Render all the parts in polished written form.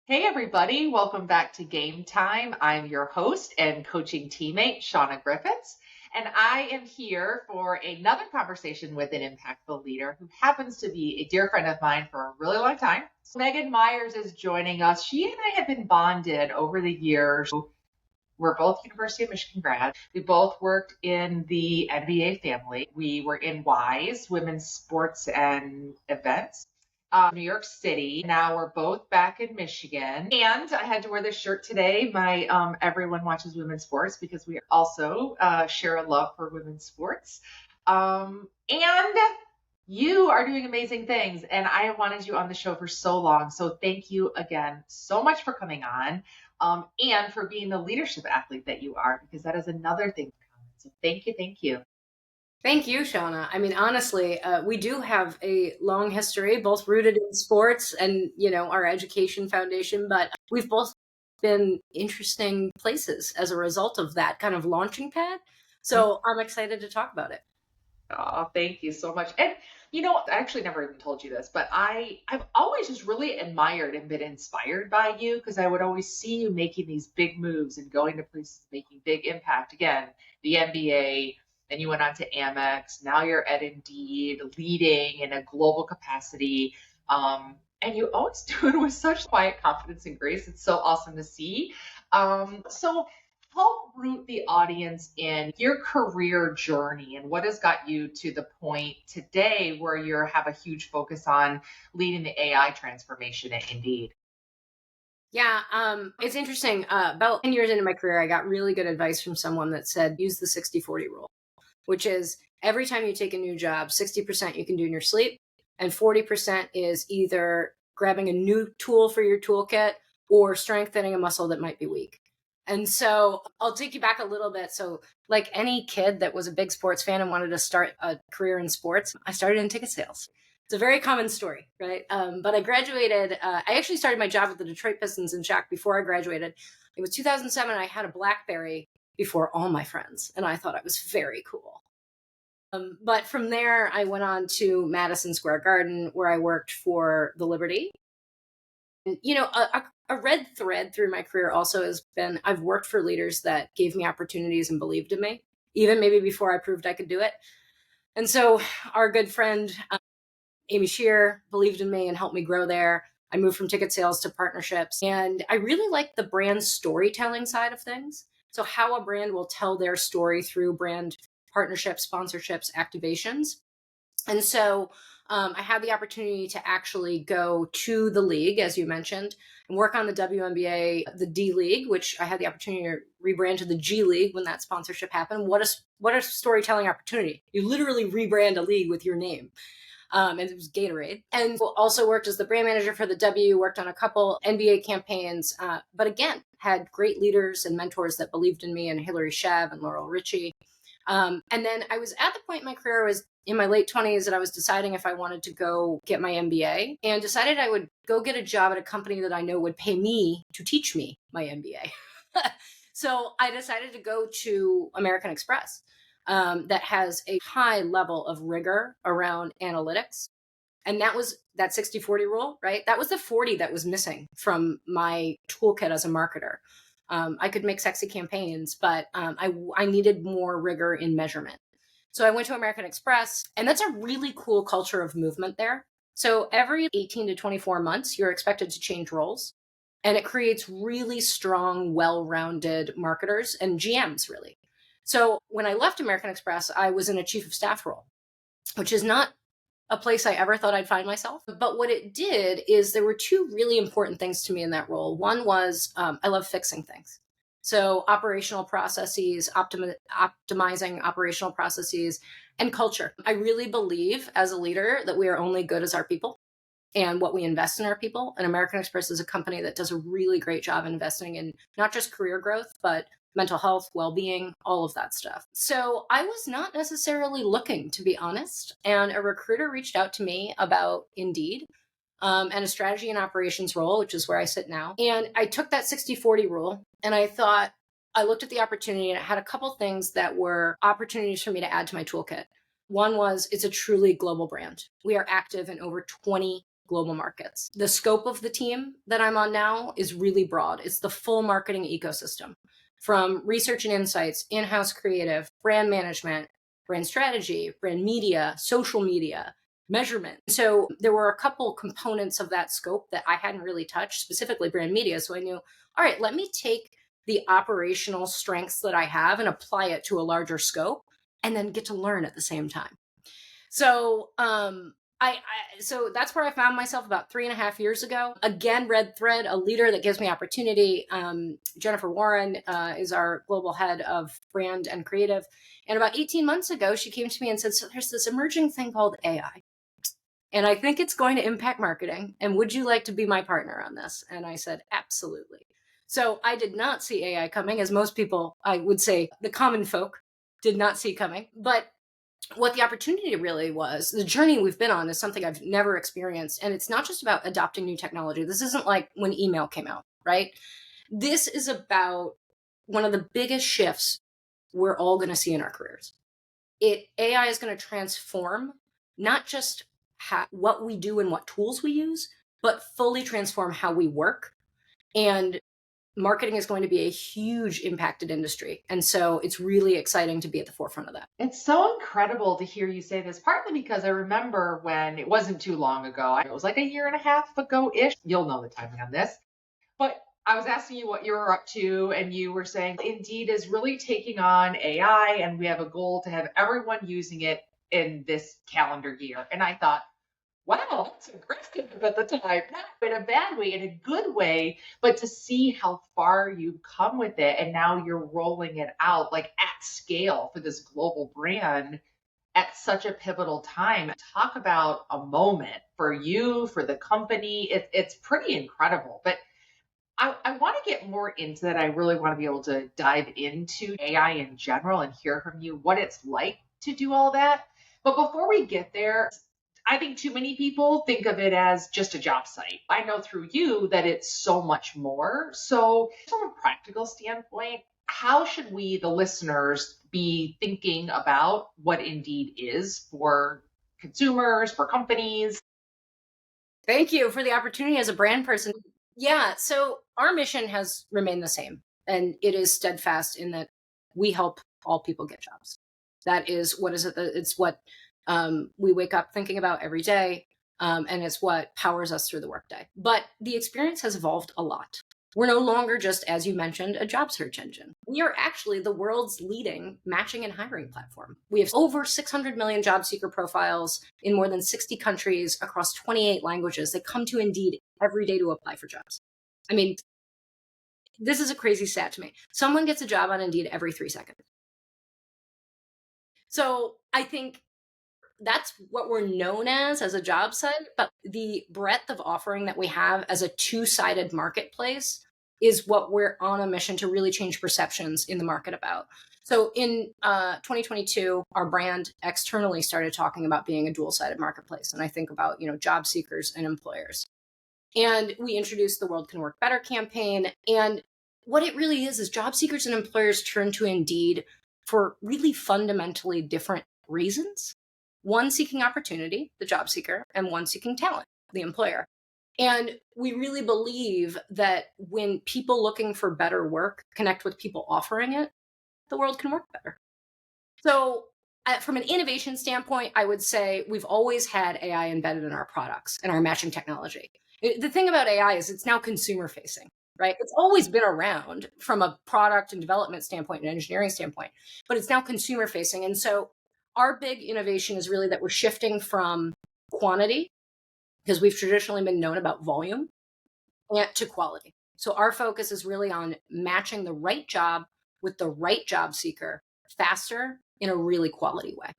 Hey, everybody, welcome back to Game Time. I'm your host and coaching teammate, Shauna Griffiths, and I am here for another conversation with an impactful leader who happens to be a dear friend of mine for a really long time. Megan Myers is joining us. She and I have been bonded over the years. We're both University of Michigan grads. We both worked in the NBA family. We were in WISE, Women's Sports and Events, New York City. Now we're both back in Michigan. And I had to wear this shirt today. My everyone watches women's sports because we also share a love for women's sports. And you are doing amazing things, and I have wanted you on the show for so long. So thank you again so much for coming on, and for being the leadership athlete that you are, because that is another thing. So thank you, thank you. Thank you, Shauna. I mean, honestly, we do have a long history, both rooted in sports and, our education foundation, but we've both been interesting places as a result of that kind of launching pad. So I'm excited to talk about it. Oh, thank you so much. And I actually never even told you this, but I've always just really admired and been inspired by you, because I would always see you making these big moves and going to places making big impact. Again, the NBA, then you went on to Amex, now you're at Indeed, leading in a global capacity. And you always do it with such quiet confidence and grace. It's so awesome to see. So help root the audience in your career journey and what has got you to the point today where you have a huge focus on leading the AI transformation at Indeed. Yeah, it's interesting. About 10 years into my career, I got really good advice from someone that said, use the 60-40 rule, which is every time you take a new job, 60% you can do in your sleep, and 40% is either grabbing a new tool for your toolkit or strengthening a muscle that might be weak. And so I'll take you back a little bit. So, like any kid that was a big sports fan and wanted to start a career in sports, I started in ticket sales. It's a very common story, right? But I graduated. I actually started my job with the Detroit Pistons in Shaq before I graduated. It was 2007. I had a BlackBerry before all my friends, and I thought it was very cool. But from there, I went on to Madison Square Garden, where I worked for the Liberty. And, a red thread through my career also has been I've worked for leaders that gave me opportunities and believed in me, even maybe before I proved I could do it. And so our good friend, Amy Shear, believed in me and helped me grow there. I moved from ticket sales to partnerships. And I really like the brand storytelling side of things. So, how a brand will tell their story through brand partnerships, sponsorships, activations. And so I had the opportunity to actually go to the league, as you mentioned, and work on the WNBA, the D League, which I had the opportunity to rebrand to the G League when that sponsorship happened. What a storytelling opportunity. You literally rebrand a league with your name. And it was Gatorade. And also worked as the brand manager for the W, worked on a couple NBA campaigns, but again, had great leaders and mentors that believed in me, and Hillary Shev and Laurel Richie. And then I was at the point in my career, I was in my late 20s, that I was deciding if I wanted to go get my MBA, and decided I would go get a job at a company that I know would pay me to teach me my MBA. So I decided to go to American Express, that has a high level of rigor around analytics. And that was that 60-40 rule, right? That was the 40 that was missing from my toolkit as a marketer. I could make sexy campaigns, but I needed more rigor in measurement. So I went to American Express, and that's a really cool culture of movement there. So every 18 to 24 months, you're expected to change roles. And it creates really strong, well-rounded marketers and GMs, really. So when I left American Express, I was in a chief of staff role, which is not a place I ever thought I'd find myself. But what it did is there were two really important things to me in that role. One was I love fixing things. So operational processes, optimizing operational processes, and culture. I really believe as a leader that we are only good as our people and what we invest in our people. And American Express is a company that does a really great job investing in not just career growth, but mental health, well-being, all of that stuff. So I was not necessarily looking, to be honest. And a recruiter reached out to me about Indeed, and a strategy and operations role, which is where I sit now. And I took that 60-40 rule, and I looked at the opportunity, and it had a couple things that were opportunities for me to add to my toolkit. One was it's a truly global brand. We are active in over 20 global markets. The scope of the team that I'm on now is really broad. It's the full marketing ecosystem, from research and insights, in-house creative, brand management, brand strategy, brand media, social media, measurement. So there were a couple components of that scope that I hadn't really touched, specifically brand media. So I knew, all right, let me take the operational strengths that I have and apply it to a larger scope and then get to learn at the same time. So so that's where I found myself about 3.5 years ago. Again, red thread, a leader that gives me opportunity. Jennifer Warren is our global head of brand and creative. And about 18 months ago, she came to me and said, so there's this emerging thing called AI. And I think it's going to impact marketing. And would you like to be my partner on this? And I said, absolutely. So I did not see AI coming, as most people, I would say the common folk, did not see coming. But what the opportunity really was, the journey we've been on is something I've never experienced. And it's not just about adopting new technology. This isn't like when email came out, right? This is about one of the biggest shifts we're all going to see in our careers. AI is going to transform not just what we do and what tools we use, but fully transform how we work. And marketing is going to be a huge impacted industry. And so it's really exciting to be at the forefront of that. It's so incredible to hear you say this, partly because I remember when it wasn't too long ago, it was like a year and a half ago-ish. You'll know the timing on this. But I was asking you what you were up to, and you were saying Indeed is really taking on AI, and we have a goal to have everyone using it in this calendar year. And I thought, wow, that's aggressive at the time. Not in a bad way, in a good way, but to see how far you've come with it. And now you're rolling it out like at scale for this global brand at such a pivotal time. Talk about a moment for you, for the company. It's pretty incredible. But I want to get more into that. I really want to be able to dive into AI in general and hear from you what it's like to do all that. But before we get there, I think too many people think of it as just a job site. I know through you that it's so much more. So, from a practical standpoint, how should we, the listeners, be thinking about what Indeed is for consumers, for companies? Thank you for the opportunity as a brand person. Yeah, so our mission has remained the same, and it is steadfast in that we help all people get jobs. That is what is it? It's what we wake up thinking about every day, and it's what powers us through the workday. But the experience has evolved a lot. We're no longer just, as you mentioned, a job search engine. We are actually the world's leading matching and hiring platform. We have over 600 million job seeker profiles in more than 60 countries across 28 languages that come to Indeed every day to apply for jobs. I mean, this is a crazy stat to me. Someone gets a job on Indeed every 3 seconds. So I think that's what we're known as a job site, but the breadth of offering that we have as a two-sided marketplace is what we're on a mission to really change perceptions in the market about. So in 2022, our brand externally started talking about being a dual-sided marketplace. And I think about, job seekers and employers. And we introduced the World Can Work Better campaign. And what it really is job seekers and employers turn to Indeed for really fundamentally different reasons. One seeking opportunity, the job seeker, and one seeking talent, the employer. And we really believe that when people looking for better work connect with people offering it, the world can work better. So from an innovation standpoint, I would say we've always had AI embedded in our products and our matching technology. The thing about AI is it's now consumer facing, right? It's always been around from a product and development standpoint and engineering standpoint, but it's now consumer facing. And so our big innovation is really that we're shifting from quantity, because we've traditionally been known about volume, to quality. So our focus is really on matching the right job with the right job seeker faster in a really quality way.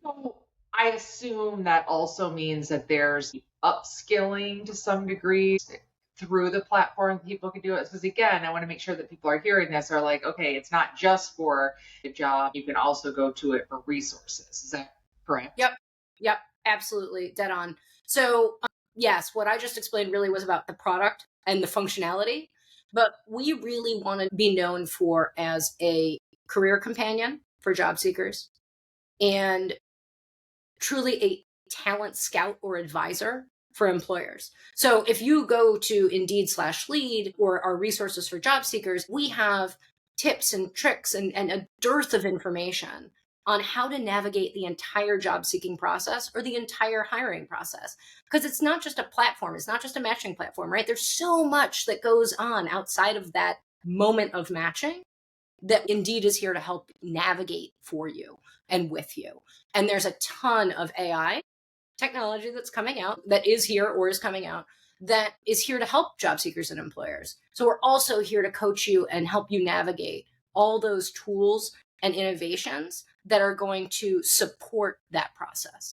So I assume that also means that there's upskilling to some degree through the platform. People can do it. Because again, I want to make sure that people are hearing this are like, okay, it's not just for a job. You can also go to it for resources. Is that correct? Yep. Absolutely. Dead on. So yes, what I just explained really was about the product and the functionality, but we really want to be known for as a career companion for job seekers and truly a talent scout or advisor for employers. So if you go to Indeed/Lead or our resources for job seekers, we have tips and tricks and a dearth of information on how to navigate the entire job seeking process or the entire hiring process. Because it's not just a platform, it's not just a matching platform, right? There's so much that goes on outside of that moment of matching that Indeed is here to help navigate for you and with you. And there's a ton of AI technology that's coming out, that is here or is coming out, that is here to help job seekers and employers. So we're also here to coach you and help you navigate all those tools and innovations that are going to support that process.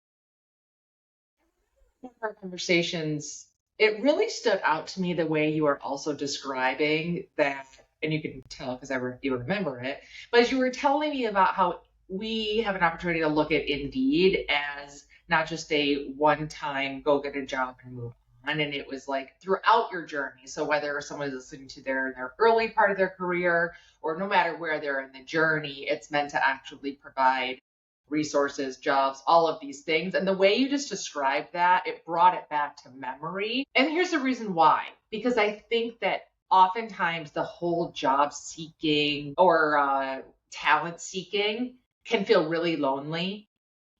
In our conversations, it really stood out to me the way you were also describing that, and you can tell because you remember it, but as you were telling me about how we have an opportunity to look at Indeed as not just a one-time go get a job and move on, and it was like throughout your journey. So whether someone is listening to their early part of their career or no matter where they're in the journey, it's meant to actually provide resources, jobs, all of these things. And the way you just described that, it brought it back to memory. And here's the reason why, because I think that oftentimes the whole job seeking or talent seeking can feel really lonely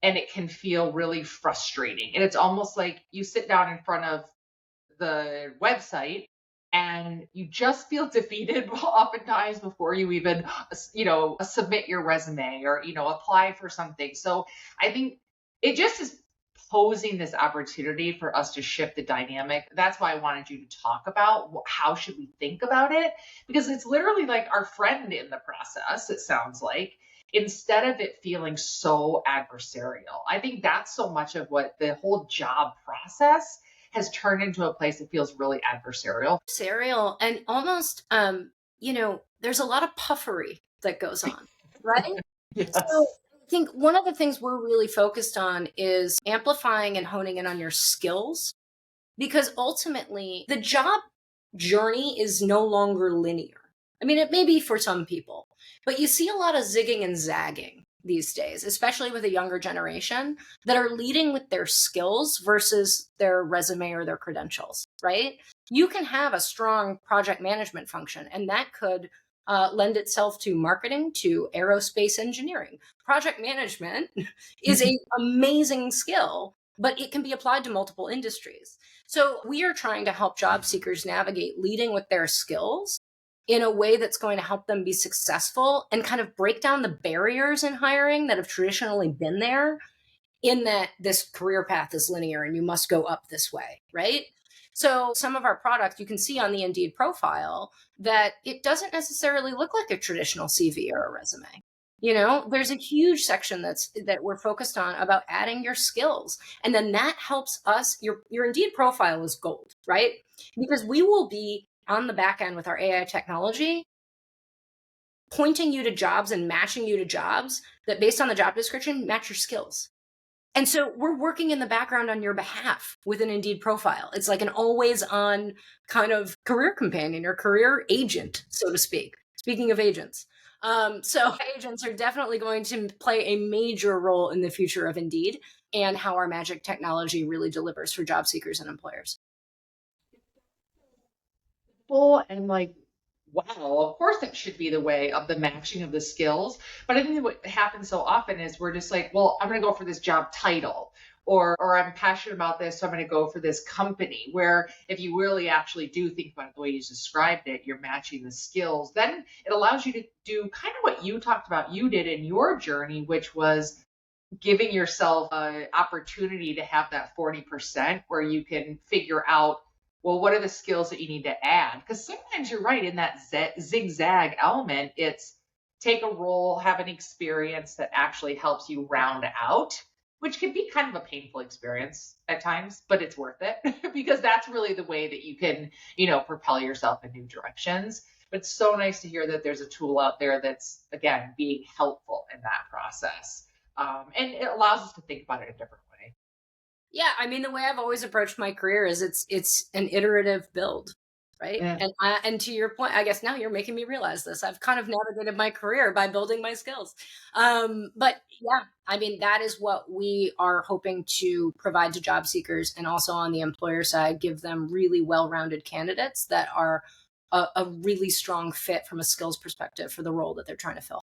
and it can feel really frustrating. And it's almost like you sit down in front of the website and you just feel defeated oftentimes before you even submit your resume or apply for something. So I think it just is posing this opportunity for us to shift the dynamic. That's why I wanted you to talk about how should we think about it, because it's literally like our friend in the process, it sounds like, instead of it feeling so adversarial. I think that's so much of what the whole job process has turned into a place that feels really adversarial. Adversarial and almost, there's a lot of puffery that goes on, right? Yes. So I think one of the things we're really focused on is amplifying and honing in on your skills, because ultimately the job journey is no longer linear. I mean, it may be for some people, but you see a lot of zigging and zagging these days, especially with a younger generation that are leading with their skills versus their resume or their credentials, right? You can have a strong project management function, and that could lend itself to marketing, to aerospace engineering. Project management is an amazing skill, but it can be applied to multiple industries. So we are trying to help job seekers navigate leading with their skills in a way that's going to help them be successful and kind of break down the barriers in hiring that have traditionally been there, in that this career path is linear and you must go up this way, right? So some of our product, you can see on the Indeed profile that it doesn't necessarily look like a traditional CV or a resume. There's a huge section that we're focused on about adding your skills. And then that helps us, your Indeed profile is gold, right? Because we will be on the back end with our AI technology, pointing you to jobs and matching you to jobs that, based on the job description, match your skills. And so we're working in the background on your behalf with an Indeed profile. It's like an always on kind of career companion or career agent, so to speak. Speaking of agents. So agents are definitely going to play a major role in the future of Indeed and how our magic technology really delivers for job seekers and employers. And like, wow, of course that should be the way of the matching of the skills. But I think what happens so often is we're just like, well, I'm going to go for this job title, or I'm passionate about this, so I'm going to go for this company. Where if you really actually do think about it the way you described it, you're matching the skills, then it allows you to do kind of what you talked about you did in your journey, which was giving yourself an opportunity to have that 40% where you can figure out, well, what are the skills that you need to add? Because sometimes you're right, in that zigzag element, it's take a role, have an experience that actually helps you round out, which can be kind of a painful experience at times, but it's worth it because that's really the way that you can, propel yourself in new directions. But it's so nice to hear that there's a tool out there that's, again, being helpful in that process. And it allows us to think about it a different way. Yeah, I mean, the way I've always approached my career is it's an iterative build, right? Yeah. And to your point, I guess now you're making me realize this. I've kind of navigated my career by building my skills. But yeah, I mean, that is what we are hoping to provide to job seekers, and also on the employer side, give them really well-rounded candidates that are a really strong fit from a skills perspective for the role that they're trying to fill.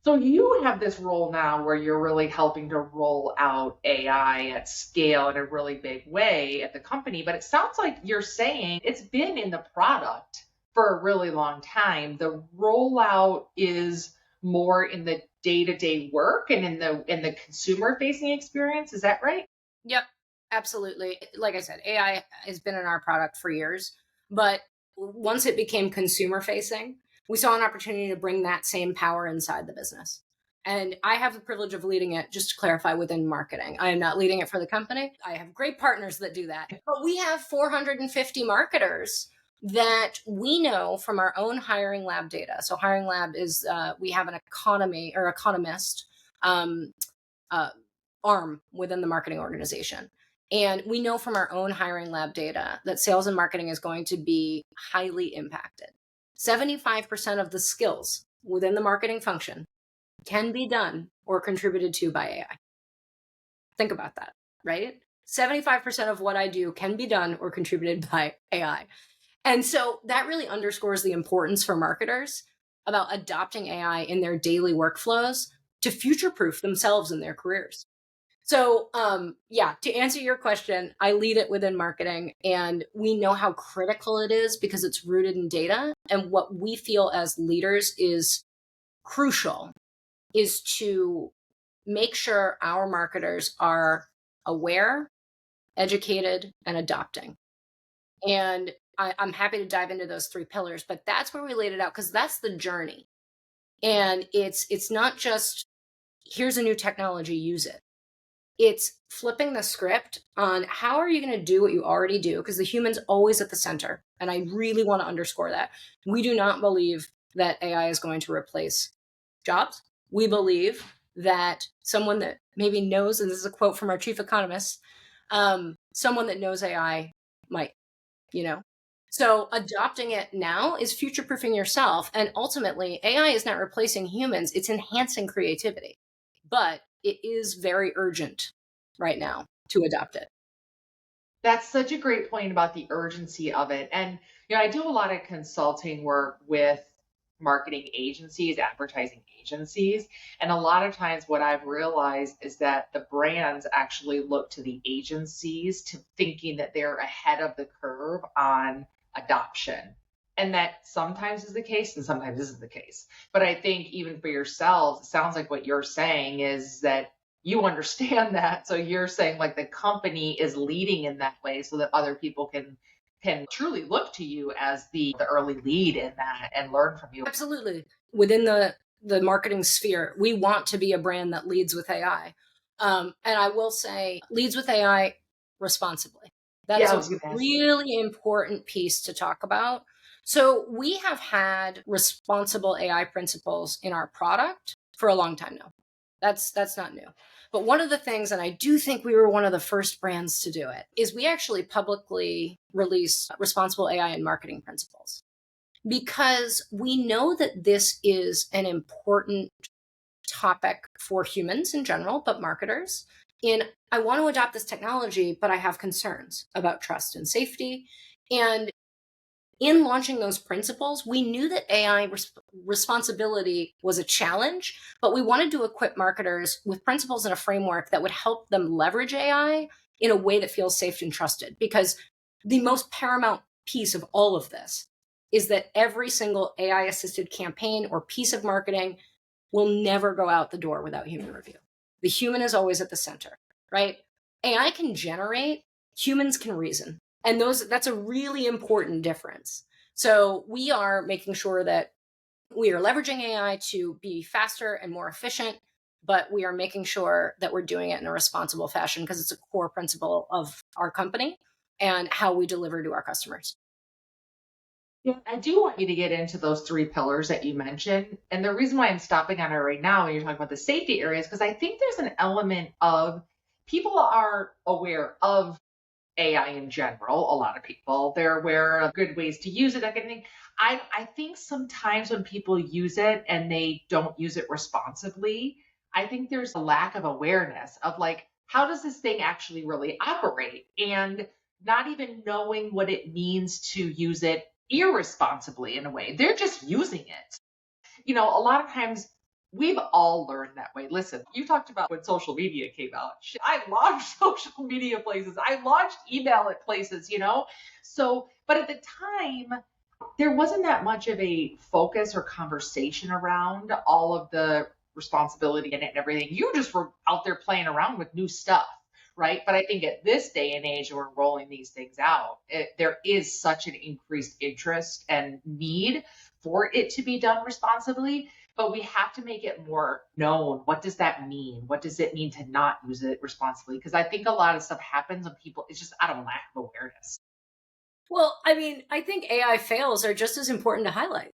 So you have this role now where you're really helping to roll out AI at scale in a really big way at the company, but it sounds like you're saying it's been in the product for a really long time. The rollout is more in the day-to-day work and in the consumer facing experience. Is that right? Yep, absolutely. Like I said, AI has been in our product for years, but once it became consumer facing, we saw an opportunity to bring that same power inside the business. And I have the privilege of leading it, just to clarify, within marketing. I am not leading it for the company. I have great partners that do that. But we have 450 marketers that we know from our own hiring lab data. So hiring lab is, we have an economy or economist um, uh, arm within the marketing organization. And we know from our own hiring lab data that sales and marketing is going to be highly impacted. 75% of the skills within the marketing function can be done or contributed to by AI. Think about that, right? 75% of what I do can be done or contributed by AI. And so that really underscores the importance for marketers about adopting AI in their daily workflows to future proof themselves in their careers. So, yeah, to answer your question, I lead it within marketing, and we know how critical it is because it's rooted in data. And what we feel as leaders is crucial is to make sure our marketers are aware, educated, and adopting. And I'm happy to dive into those three pillars, but that's where we laid it out because that's the journey. And it's not just here's a new technology, use it. It's flipping the script on how are you going to do what you already do, because the human's always at the center. And I really want to underscore that. We do not believe that AI is going to replace jobs. We believe that someone that maybe knows, and this is a quote from our chief economist, someone that knows AI might, you know. So adopting it now is future proofing yourself. And ultimately, AI is not replacing humans, it's enhancing creativity. But it is very urgent right now to adopt it. That's such a great point about the urgency of it. And, I do a lot of consulting work with marketing agencies, advertising agencies. And a lot of times, what I've realized is that the brands actually look to the agencies to thinking that they're ahead of the curve on adoption. And that sometimes is the case and sometimes isn't the case. But I think even for yourselves, it sounds like what you're saying is that you understand that. So you're saying like the company is leading in that way so that other people can truly look to you as the early lead in that and learn from you. Absolutely. Within the marketing sphere, we want to be a brand that leads with AI. And I will say, leads with AI responsibly. That Yeah, is I a was going to ask you. really important piece to talk about. So we have had responsible AI principles in our product for a long time now. That's not new. But one of the things, and I do think we were one of the first brands to do it, is we actually publicly released responsible AI and marketing principles, because we know that this is an important topic for humans in general, but marketers. And I want to adopt this technology, but I have concerns about trust and safety. And in launching those principles, we knew that AI responsibility was a challenge, but we wanted to equip marketers with principles and a framework that would help them leverage AI in a way that feels safe and trusted. Because the most paramount piece of all of this is that every single AI assisted campaign or piece of marketing will never go out the door without human review. The human is always at the center, right? AI can generate, humans can reason. And that's a really important difference. So we are making sure that we are leveraging AI to be faster and more efficient, but we are making sure that we're doing it in a responsible fashion because it's a core principle of our company and how we deliver to our customers. Yeah, I do want you to get into those three pillars that you mentioned. And the reason why I'm stopping on it right now when you're talking about the safety areas, because I think there's an element of people are aware of AI in general. A lot of people, they're aware of good ways to use it, that kind of thing. I think sometimes when people use it and they don't use it responsibly, I think there's a lack of awareness of like, how does this thing actually really operate? And not even knowing what it means to use it irresponsibly in a way. They're just using it. A lot of times we've all learned that way. Listen, you talked about when social media came out. Shit, I launched social media places. I launched email at places. So, but at the time, there wasn't that much of a focus or conversation around all of the responsibility in it and everything. You just were out there playing around with new stuff, right? But I think at this day and age, we're rolling these things out. There is such an increased interest and need for it to be done responsibly, but we have to make it more known. What does that mean? What does it mean to not use it responsibly? Because I think a lot of stuff happens when people, it's just out of lack of awareness. Well, I mean, I think AI fails are just as important to highlight,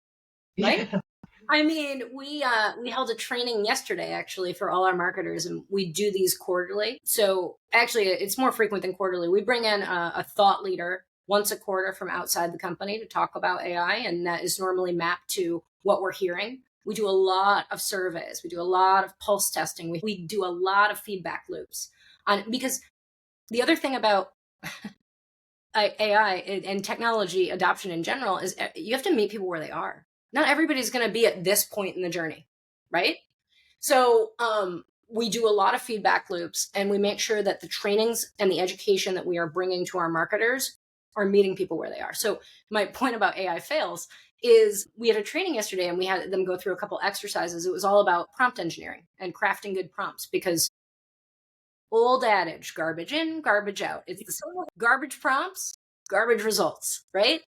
right? Yeah. I mean, we held a training yesterday actually for all our marketers, and we do these quarterly. So actually, it's more frequent than quarterly. We bring in a thought leader once a quarter from outside the company to talk about AI, and that is normally mapped to what we're hearing. We do a lot of surveys. We do a lot of pulse testing. We do a lot of feedback loops because the other thing about AI and technology adoption in general is you have to meet people where they are. Not everybody's going to be at this point in the journey, right? So we do a lot of feedback loops, and we make sure that the trainings and the education that we are bringing to our marketers are meeting people where they are. So my point about AI fails is we had a training yesterday, and we had them go through a couple exercises. It was all about prompt engineering and crafting good prompts, because old adage, garbage in, garbage out. It's the same with garbage prompts, garbage results, right?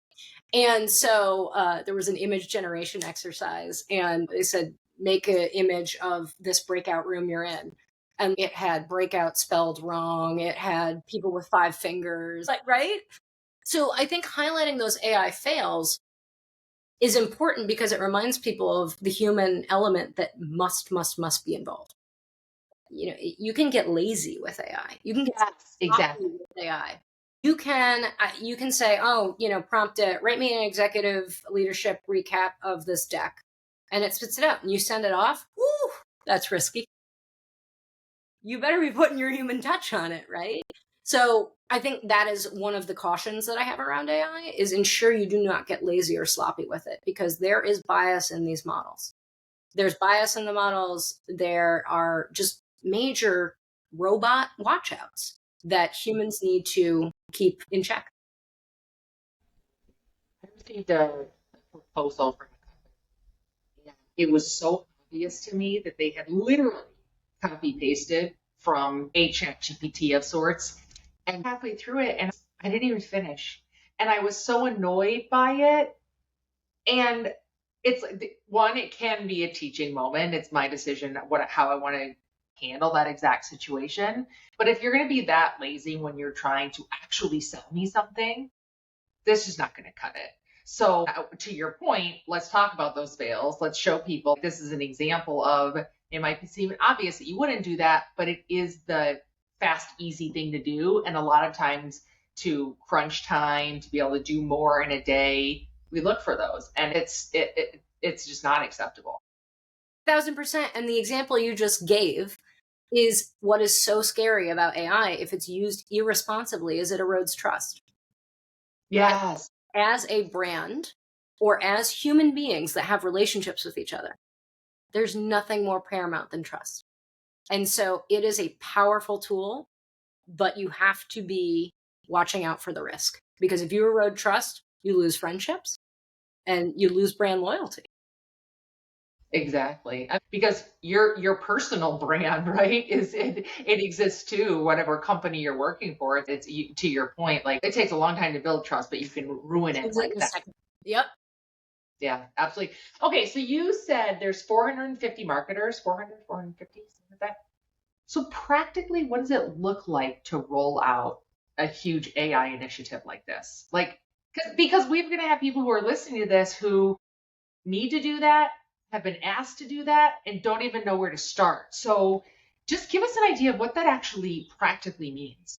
And so there was an image generation exercise, and they said, make an image of this breakout room you're in. And it had breakout spelled wrong. It had people with 5 fingers, like, right? So I think highlighting those AI fails is important because it reminds people of the human element that must be involved. You can get lazy with AI. You can get Exactly with AI. You can say, oh, prompt it, write me an executive leadership recap of this deck, and it spits it out, and you send it off. Woo, that's risky. You better be putting your human touch on it, right? So I think that is one of the cautions that I have around AI, is ensure you do not get lazy or sloppy with it, because there is bias in these models. There's bias in the models. There are just major robot watchouts that humans need to keep in check. I received a proposal from a company. And it was so obvious to me that they had literally copy pasted from a chat GPT of sorts. And halfway through it, and I didn't even finish. And I was so annoyed by it. And it's one, it can be a teaching moment. It's my decision how I want to handle that exact situation. But if you're going to be that lazy when you're trying to actually sell me something, this is not going to cut it. So to your point, let's talk about those fails. Let's show people this is an example of, it might seem obvious that you wouldn't do that, but it is the fast, easy thing to do. And a lot of times to crunch time, to be able to do more in a day, we look for those, and it's just not acceptable. 1,000%. And the example you just gave is what is so scary about AI. If it's used irresponsibly, is it erodes trust. Yes. As a brand, or as human beings that have relationships with each other, there's nothing more paramount than trust. And so it is a powerful tool, but you have to be watching out for the risk, because if you erode trust, you lose friendships and you lose brand loyalty. Exactly. Because your personal brand, right, it exists too, whatever company you're working for. It's to your point, like, it takes a long time to build trust, but you can ruin it like that. Yep. Yeah, absolutely. Okay, so you said there's 450 marketers, 450, something like that. So practically, what does it look like to roll out a huge AI initiative like this? Like, because we're going to have people who are listening to this who need to do that, have been asked to do that, and don't even know where to start. So just give us an idea of what that actually practically means.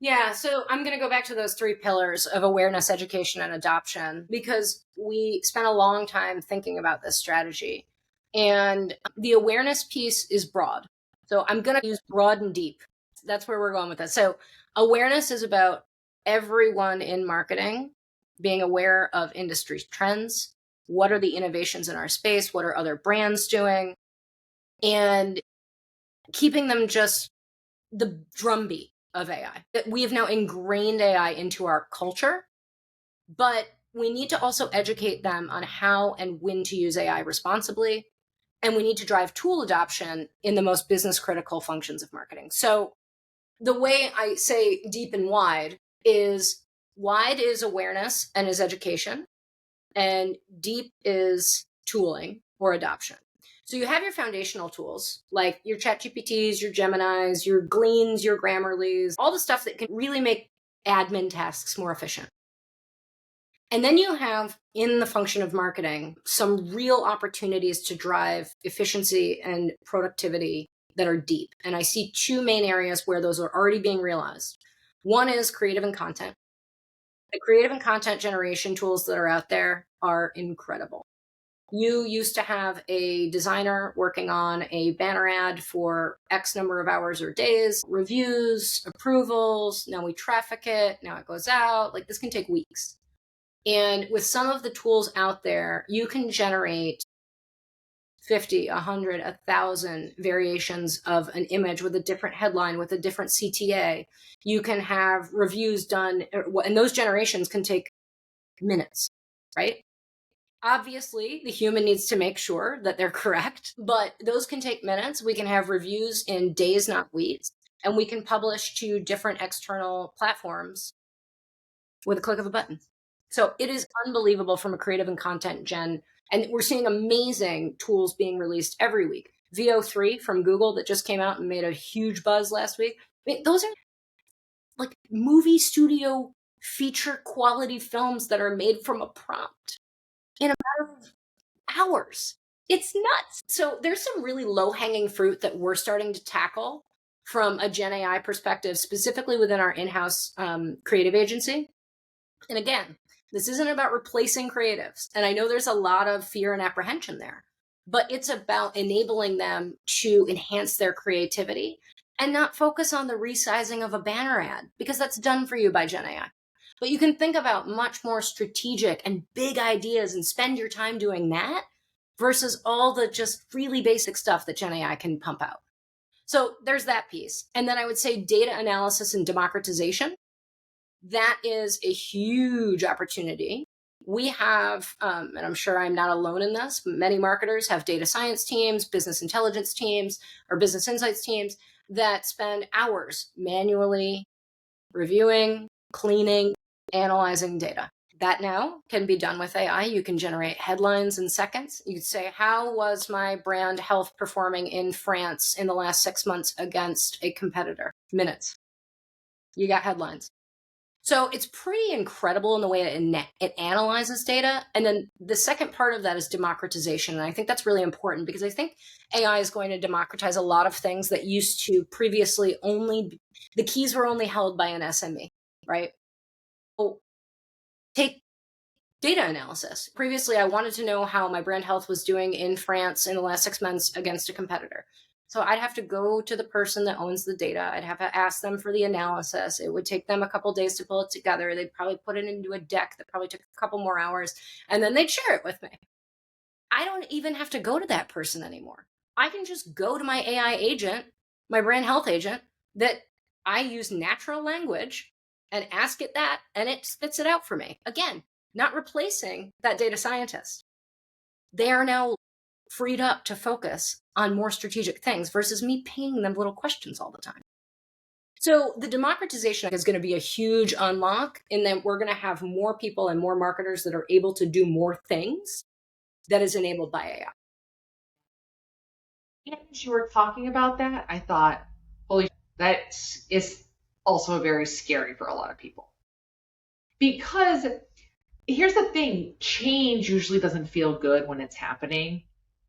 Yeah, so I'm going to go back to those 3 pillars of awareness, education, and adoption, because we spent a long time thinking about this strategy. And the awareness piece is broad. So I'm going to use broad and deep. That's where we're going with this. So awareness is about everyone in marketing being aware of industry trends. What are the innovations in our space? What are other brands doing? And keeping them just the drumbeat of AI. We have now ingrained AI into our culture, but we need to also educate them on how and when to use AI responsibly. And we need to drive tool adoption in the most business critical functions of marketing. So the way I say deep and wide is awareness and is education, and deep is tooling or adoption. So you have your foundational tools like your ChatGPTs, your Geminis, your Gleans, your Grammarlys, all the stuff that can really make admin tasks more efficient. And then you have, in the function of marketing, some real opportunities to drive efficiency and productivity that are deep. And I see 2 main areas where those are already being realized. One is creative and content. The creative and content generation tools that are out there are incredible. You used to have a designer working on a banner ad for X number of hours or days, reviews, approvals. Now we traffic it. Now it goes out. Like, this can take weeks. And with some of the tools out there, you can generate 50, 100, 1,000 variations of an image with a different headline, with a different CTA. You can have reviews done, and those generations can take minutes, right? Obviously, the human needs to make sure that they're correct, but those can take minutes. We can have reviews in days, not weeks, and we can publish to different external platforms with a click of a button. So it is unbelievable from a creative and content gen. And we're seeing amazing tools being released every week. VO3 from Google that just came out and made a huge buzz last week. I mean, those are like movie studio feature quality films that are made from a prompt in a matter of hours. It's nuts. So there's some really low hanging fruit that we're starting to tackle from a Gen AI perspective, specifically within our in-house creative agency. And again, this isn't about replacing creatives. And I know there's a lot of fear and apprehension there, but it's about enabling them to enhance their creativity and not focus on the resizing of a banner ad, because that's done for you by Gen AI. But you can think about much more strategic and big ideas and spend your time doing that versus all the just really basic stuff that Gen AI can pump out. So there's that piece. And then I would say data analysis and democratization. That is a huge opportunity. We have, and I'm sure I'm not alone in this, but many marketers have data science teams, business intelligence teams, or business insights teams that spend hours manually reviewing, cleaning, analyzing data. That now can be done with AI. You can generate headlines in seconds. You could say, how was my brand health performing in France in the last 6 months against a competitor? Minutes. You got headlines. So it's pretty incredible in the way it analyzes data. And then the second part of that is democratization. And I think that's really important, because I think AI is going to democratize a lot of things that used to previously the keys were only held by an SME, right? Oh, take data analysis. Previously, I wanted to know how my brand health was doing in France in the last 6 months against a competitor. So I'd have to go to the person that owns the data. I'd have to ask them for the analysis. It would take them a couple days to pull it together. They'd probably put it into a deck that probably took a couple more hours, and then they'd share it with me. I don't even have to go to that person anymore. I can just go to my AI agent, my brand health agent, that I use natural language and ask it that, and it spits it out for me. Again, not replacing that data scientist. They are now freed up to focus on more strategic things versus me pinging them little questions all the time. So the democratization is going to be a huge unlock, in that we're going to have more people and more marketers that are able to do more things that is enabled by AI. And as you were talking about that, I thought, holy, that is also very scary for a lot of people. Because here's the thing, change usually doesn't feel good when it's happening.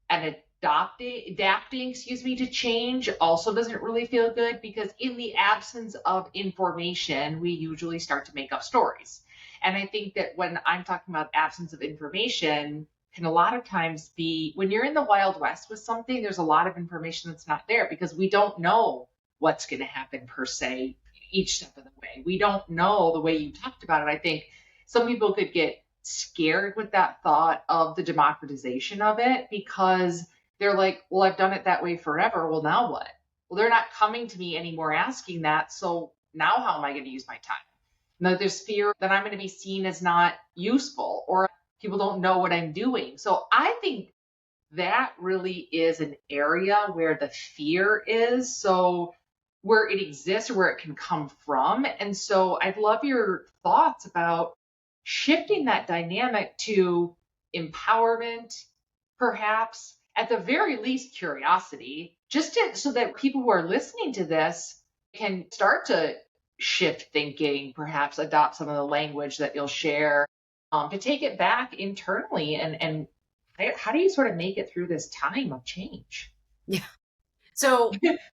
And adapting, to change also doesn't really feel good, because in the absence of information, we usually start to make up stories. And I think that when I'm talking about absence of information, can a lot of times be when you're in the Wild West with something, there's a lot of information that's not there because we don't know what's going to happen per se each step of the way. We don't know the way you talked about it. I think some people could get scared with that thought of the democratization of it because they're like, well, I've done it that way forever. Well, now what? Well, they're not coming to me anymore asking that. So now how am I going to use my time? Now there's fear that I'm going to be seen as not useful or people don't know what I'm doing. So I think that really is an area where the fear is. So where it exists or where it can come from. And so I'd love your thoughts about shifting that dynamic to empowerment, perhaps at the very least curiosity, just to, so that people who are listening to this can start to shift thinking, perhaps adopt some of the language that you'll share, to take it back internally. And how do you sort of make it through this time of change? Yeah. So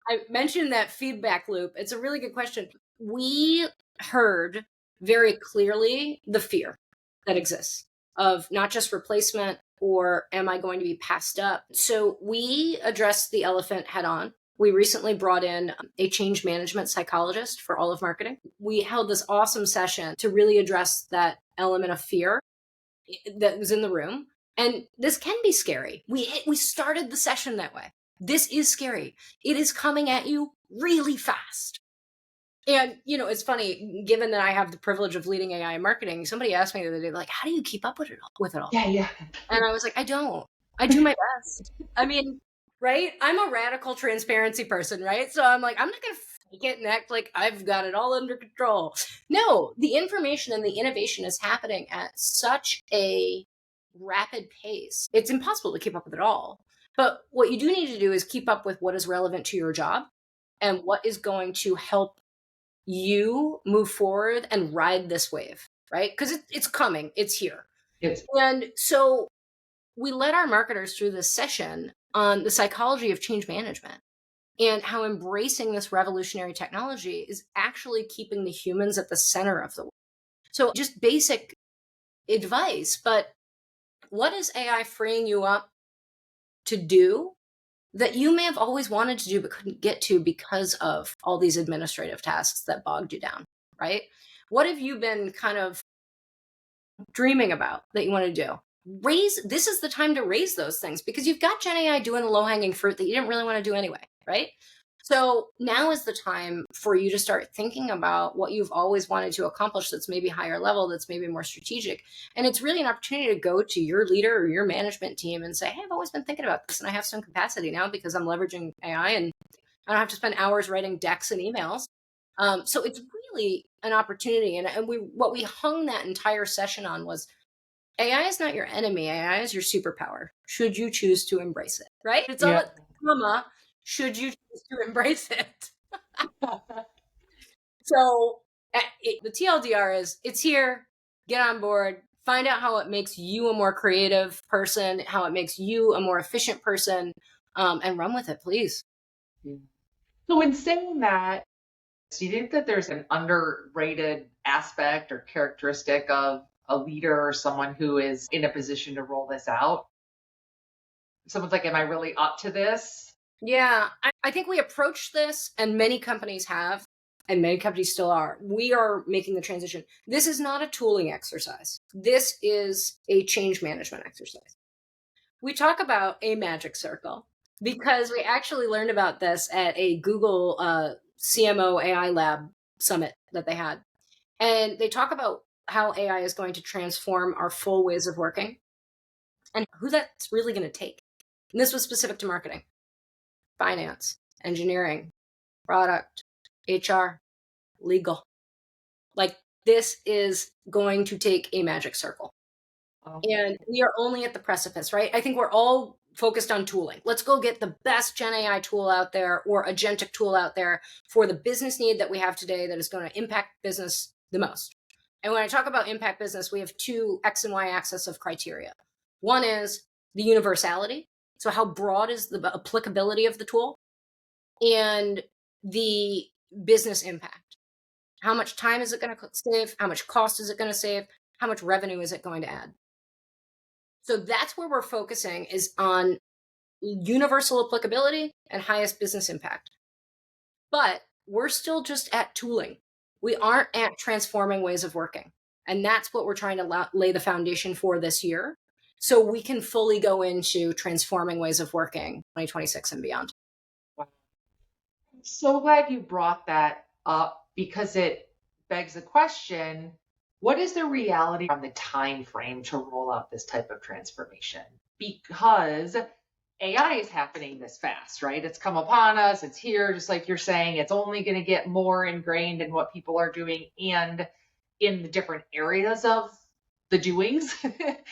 I mentioned that feedback loop. It's a really good question. We heard very clearly the fear that exists of not just replacement or am I going to be passed up? So we addressed the elephant head on. We recently brought in a change management psychologist for all of marketing. We held this awesome session to really address that element of fear that was in the room. And this can be scary. We started the session that way. This is scary. It is coming at you really fast. And, it's funny, given that I have the privilege of leading AI marketing, somebody asked me the other day, like, how do you keep up with it all? Yeah. And I was like, I don't. I do my best. I mean, right? I'm a radical transparency person, right? So I'm like, I'm not going to fake it and act like I've got it all under control. No, the information and the innovation is happening at such a rapid pace. It's impossible to keep up with it all. But what you do need to do is keep up with what is relevant to your job and what is going to help you move forward and ride this wave, right? Because it's coming, it's here. And so we led our marketers through this session on the psychology of change management and how embracing this revolutionary technology is actually keeping the humans at the center of the work. So just basic advice, but what is AI freeing you up to do that you may have always wanted to do but couldn't get to because of all these administrative tasks that bogged you down, right? What have you been kind of dreaming about that you want to do? This is the time to raise those things because you've got Gen AI doing the low-hanging fruit that you didn't really want to do anyway, right? So now is the time for you to start thinking about what you've always wanted to accomplish that's maybe higher level, that's maybe more strategic. And it's really an opportunity to go to your leader or your management team and say, hey, I've always been thinking about this and I have some capacity now because I'm leveraging AI and I don't have to spend hours writing decks and emails. So it's really an opportunity. And what we hung that entire session on was AI is not your enemy. AI is your superpower. Should you choose to embrace it, right? It's all at comma. Should you choose to embrace it? So the TLDR is it's here. Get on board. Find out how it makes you a more creative person, how it makes you a more efficient person, and run with it, please. So in saying that, do you think that there's an underrated aspect or characteristic of a leader or someone who is in a position to roll this out? Someone's like, am I really up to this? Yeah, I think we approached this, and many companies have, and many companies still are. We are making the transition. This is not a tooling exercise. This is a change management exercise. We talk about a magic circle because we actually learned about this at a Google CMO AI lab summit that they had. And they talk about how AI is going to transform our full ways of working and who that's really going to take. And this was specific to marketing, finance, engineering, product, HR, legal. Like this is going to take a magic circle. And we are only at the precipice, right? I think we're all focused on tooling. Let's go get the best Gen AI tool out there or agentic tool out there for the business need that we have today that is going to impact business the most. And when I talk about impact business, we have two X and Y axis of criteria. One is the universality. So how broad is the applicability of the tool, and the business impact? How much time is it going to save? How much cost is it going to save? How much revenue is it going to add? So that's where we're focusing, is on universal applicability and highest business impact. But we're still just at tooling. We aren't at transforming ways of working. And that's what we're trying to lay the foundation for this year, so we can fully go into transforming ways of working 2026 and beyond. Wow. I'm so glad you brought that up because it begs the question, what is the reality on the time frame to roll out this type of transformation? Because AI is happening this fast, right? It's come upon us, it's here, just like you're saying, it's only going to get more ingrained in what people are doing and in the different areas of the doings,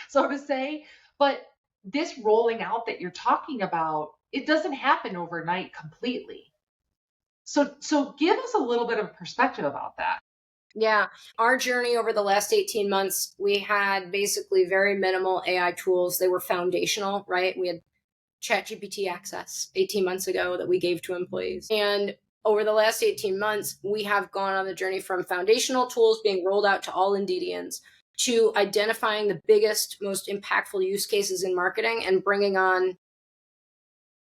so to say. But this rolling out that you're talking about, it doesn't happen overnight completely. So give us a little bit of perspective about that. Yeah. Our journey over the last 18 months, we had basically very minimal AI tools. They were foundational, right? We had ChatGPT access 18 months ago that we gave to employees. And over the last 18 months, we have gone on the journey from foundational tools being rolled out to all Indeedians, to identifying the biggest, most impactful use cases in marketing and bringing on,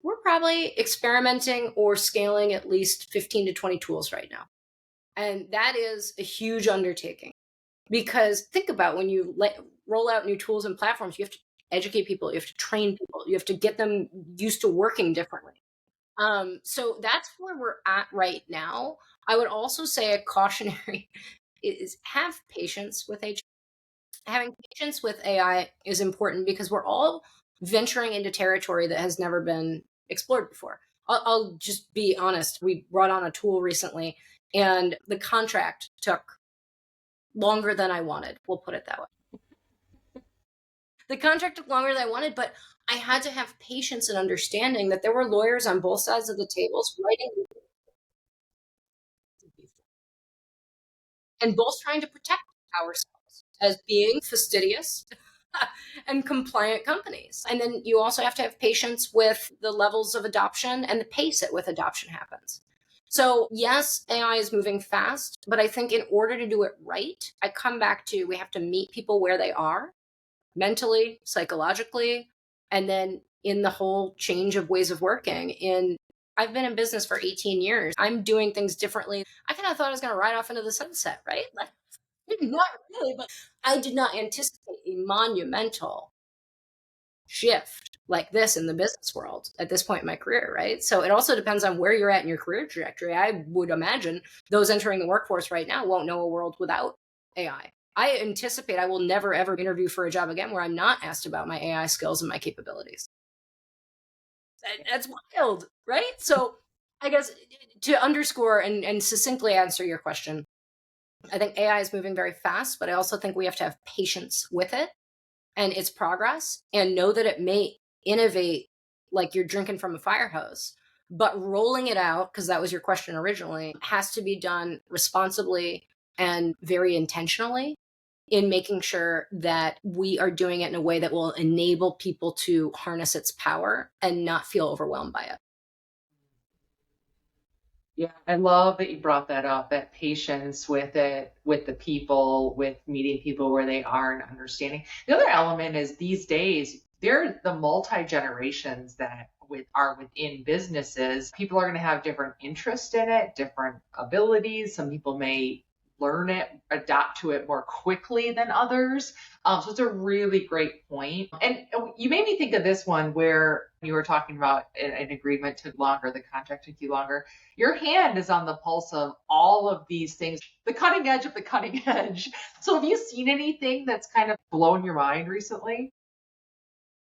we're probably experimenting or scaling at least 15 to 20 tools right now. And that is a huge undertaking, because think about when you roll out new tools and platforms, you have to educate people, you have to train people, you have to get them used to working differently. So that's where we're at right now. I would also say a cautionary is have patience with AI. Having patience with AI is important because we're all venturing into territory that has never been explored before. I'll just be honest. We brought on a tool recently, and the contract took longer than I wanted. We'll put it that way. The contract took longer than I wanted, but I had to have patience and understanding that there were lawyers on both sides of the tables writing, and both trying to protect ourselves as being fastidious and compliant companies. And then you also have to have patience with the levels of adoption and the pace at which adoption happens. So yes, AI is moving fast, but I think in order to do it right, I come back to, we have to meet people where they are, mentally, psychologically, and then in the whole change of ways of working. I've been in business for 18 years. I'm doing things differently. I kind of thought I was going to ride off into the sunset, right? Like, not really, but I did not anticipate a monumental shift like this in the business world at this point in my career, right? So it also depends on where you're at in your career trajectory. I would imagine those entering the workforce right now won't know a world without AI. I anticipate I will never ever interview for a job again where I'm not asked about my AI skills and my capabilities. That's wild, right? So I guess to underscore and succinctly answer your question, I think AI is moving very fast, but I also think we have to have patience with it and its progress, and know that it may innovate like you're drinking from a fire hose. But rolling it out, because that was your question originally, has to be done responsibly and very intentionally, in making sure that we are doing it in a way that will enable people to harness its power and not feel overwhelmed by it. Yeah, I love that you brought that up, that patience with it, with the people, with meeting people where they are and understanding. The other element is these days, they're the multi-generations that are within businesses. People are going to have different interests in it, different abilities. Some people may learn it, adapt to it more quickly than others. So it's a really great point. And you made me think of this one where you were talking about an agreement took longer, the contract took you longer. Your hand is on the pulse of all of these things, the cutting edge of the cutting edge. So have you seen anything that's kind of blown your mind recently?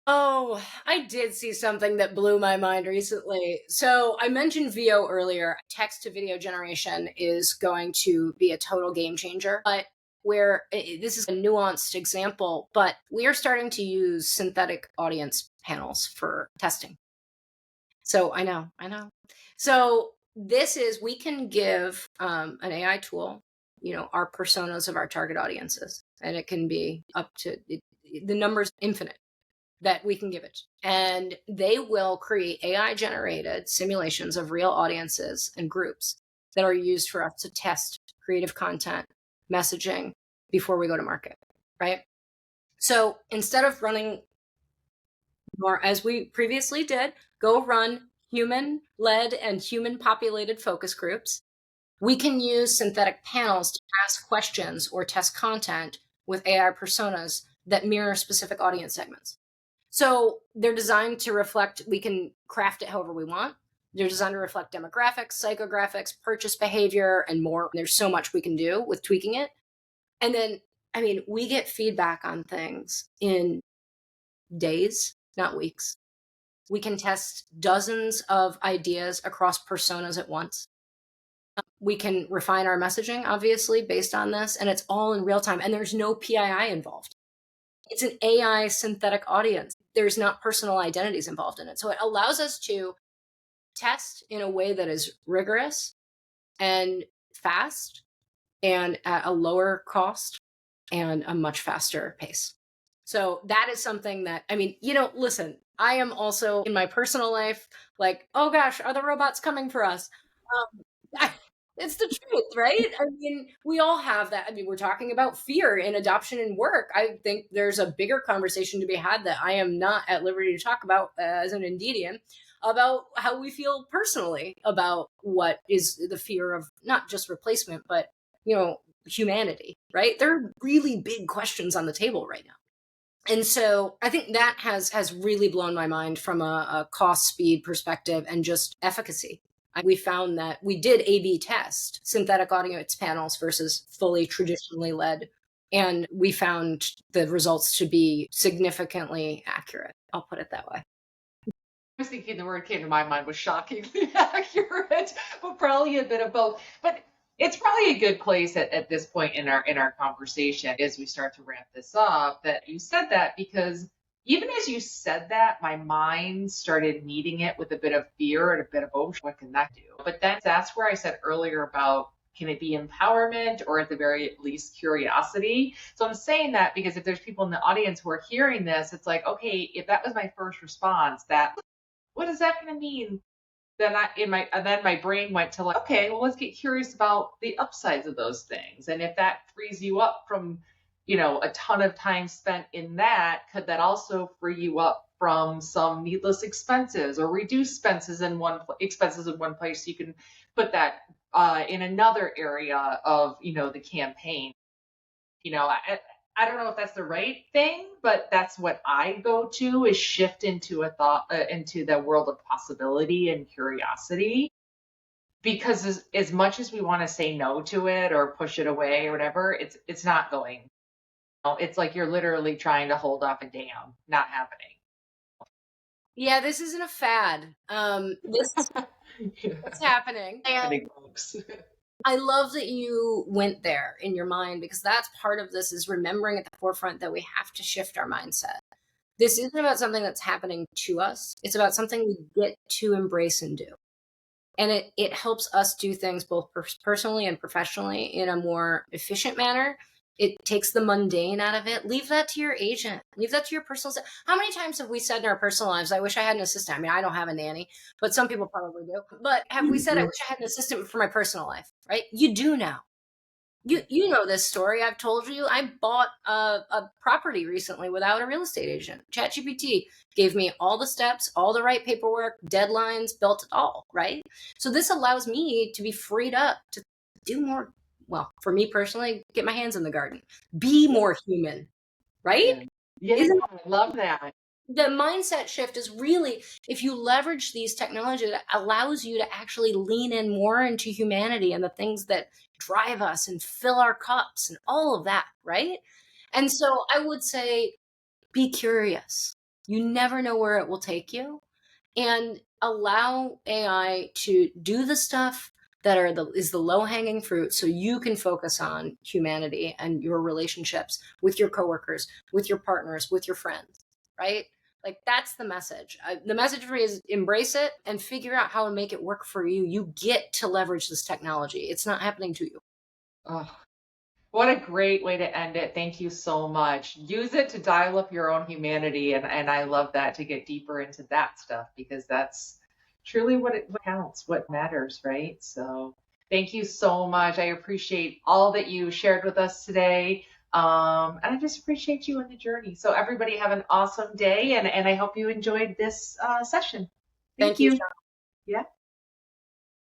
Oh, I did see something that blew my mind recently. So I mentioned VO earlier. Text to video generation is going to be a total game changer. But where this is a nuanced example, but we are starting to use synthetic audience panels for testing. So I know. So this is, we can give an AI tool, our personas of our target audiences, and it can be up to, the number's infinite. that we can give it. And they will create AI generated simulations of real audiences and groups that are used for us to test creative content, messaging before we go to market, right? So instead of running more, as we previously did, go run human led and human populated focus groups, we can use synthetic panels to ask questions or test content with AI personas that mirror specific audience segments. So they're designed to reflect, we can craft it however we want. They're designed to reflect demographics, psychographics, purchase behavior, and more. There's so much we can do with tweaking it. And then, I mean, we get feedback on things in days, not weeks. We can test dozens of ideas across personas at once. We can refine our messaging, obviously, based on this, and it's all in real time. And there's no PII involved. It's an AI synthetic audience. There's not personal identities involved in it. So it allows us to test in a way that is rigorous and fast and at a lower cost and a much faster pace. So that is something that, I mean, listen, I am also in my personal life like, oh gosh, are the robots coming for us? It's the truth, right? I mean, we all have that. I mean, we're talking about fear in adoption and work. I think there's a bigger conversation to be had that I am not at liberty to talk about as an Indeedian, about how we feel personally about what is the fear of not just replacement, but, humanity, right? There are really big questions on the table right now. And so I think that has really blown my mind from a cost speed perspective and just efficacy. We found that we did A/B test synthetic audience panels versus fully traditionally led. And we found the results to be significantly accurate. I'll put it that way. I was thinking the word came to my mind was shockingly accurate, but probably a bit of both. But it's probably a good place at this point in our conversation as we start to wrap this up that you said that, because even as you said that, my mind started meeting it with a bit of fear and a bit of, oh, what can that do? But then that's where I said earlier about, can it be empowerment or at the very least curiosity? So I'm saying that because if there's people in the audience who are hearing this, it's like, okay, if that was my first response, what is that going to mean? Then my brain went to like, okay, well, let's get curious about the upsides of those things. And if that frees you up from, a ton of time spent in that, could that also free you up from some needless expenses or reduce expenses in one place? So you can put that in another area of, the campaign. I don't know if that's the right thing, but that's what I go to, is shift into a thought, into the world of possibility and curiosity. Because as much as we want to say no to it or push it away or whatever, it's not going. It's like you're literally trying to hold off a dam, not happening. Yeah, this isn't a fad. It's happening. And I love that you went there in your mind, because that's part of this, is remembering at the forefront that we have to shift our mindset. This isn't about something that's happening to us. It's about something we get to embrace and do. And it helps us do things both personally and professionally in a more efficient manner. It takes the mundane out of it. Leave that to your agent. Leave that to your personal. How many times have we said in our personal lives, I wish I had an assistant? I mean, I don't have a nanny, but some people probably do. But have we said, I wish I had an assistant for my personal life, right? You do now. You know this story. I've told you. I bought a property recently without a real estate agent. ChatGPT gave me all the steps, all the right paperwork, deadlines, built it all, right? So this allows me to be freed up to do more. Well, for me personally, get my hands in the garden, be more human, right? Yeah, I love that. The mindset shift is really, if you leverage these technologies, it allows you to actually lean in more into humanity and the things that drive us and fill our cups and all of that, right? And so I would say, be curious. You never know where it will take you, and allow AI to do the stuff that is the low-hanging fruit, so you can focus on humanity and your relationships with your coworkers, with your partners, with your friends, right? Like, that's the message. The message for me is embrace it and figure out how to make it work for you. You get to leverage this technology. It's not happening to you. Oh, What a great way to end it. Thank you so much. Use it to dial up your own humanity. And I love that, to get deeper into that stuff, because that's truly what counts, what matters, right? So thank you so much. I appreciate all that you shared with us today. And I just appreciate you in the journey. So everybody have an awesome day, and I hope you enjoyed this session. Thank Thank you, you. Sean. Yeah.